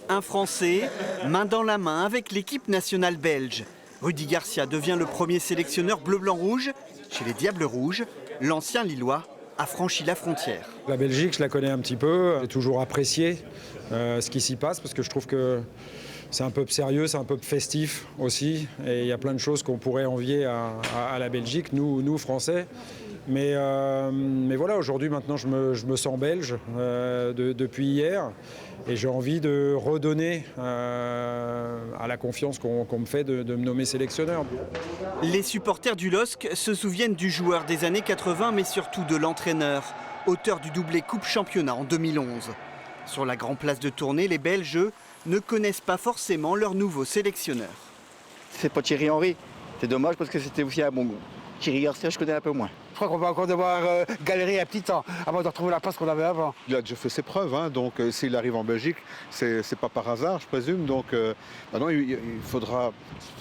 Un Français, main dans la main avec l'équipe nationale belge. Rudy Garcia devient le premier sélectionneur bleu-blanc-rouge. Chez les Diables Rouges, l'ancien Lillois a franchi la frontière. La Belgique, je la connais un petit peu. J'ai toujours apprécié ce qui s'y passe parce que je trouve que c'est un peu sérieux, c'est un peu festif aussi. Et il y a plein de choses qu'on pourrait envier à la Belgique, nous Français. Mais voilà, aujourd'hui, maintenant, je me sens belge depuis hier. Et j'ai envie de redonner à la confiance qu'on me fait de me nommer sélectionneur. Les supporters du LOSC se souviennent du joueur des années 80, mais surtout de l'entraîneur, auteur du doublé Coupe Championnat en 2011. Sur la grande place de Tournai, les Belges ne connaissent pas forcément leur nouveau sélectionneur. C'est pas Thierry Henry. C'est dommage parce que c'était aussi un bon goût. Thierry Garcia, je connais un peu moins. Je crois qu'on va encore devoir galérer un petit temps avant de retrouver la place qu'on avait avant. Il a déjà fait ses preuves, hein, donc s'il arrive en Belgique, c'est pas par hasard, je présume. Donc maintenant, il faudra.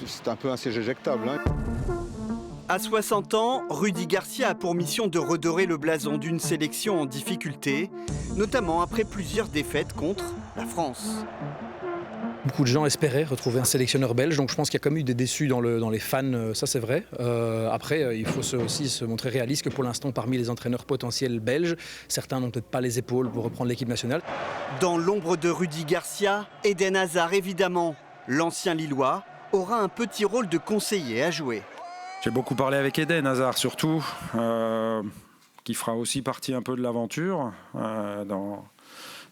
C'est un peu un siège éjectable. Hein. À 60 ans, Rudy Garcia a pour mission de redorer le blason d'une sélection en difficulté, notamment après plusieurs défaites contre la France. Beaucoup de gens espéraient retrouver un sélectionneur belge, donc je pense qu'il y a quand même eu des déçus dans les fans, ça c'est vrai. Après, il faut aussi se montrer réaliste que pour l'instant, parmi les entraîneurs potentiels belges, certains n'ont peut-être pas les épaules pour reprendre l'équipe nationale. Dans l'ombre de Rudy Garcia, Eden Hazard évidemment, l'ancien Lillois, aura un petit rôle de conseiller à jouer. J'ai beaucoup parlé avec Eden Hazard surtout, qui fera aussi partie un peu de l'aventure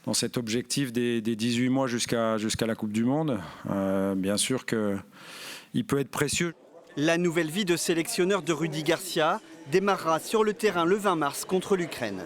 dans cet objectif des 18 mois jusqu'à la Coupe du Monde. Bien sûr qu'il peut être précieux. La nouvelle vie de sélectionneur de Rudy Garcia démarrera sur le terrain le 20 mars contre l'Ukraine.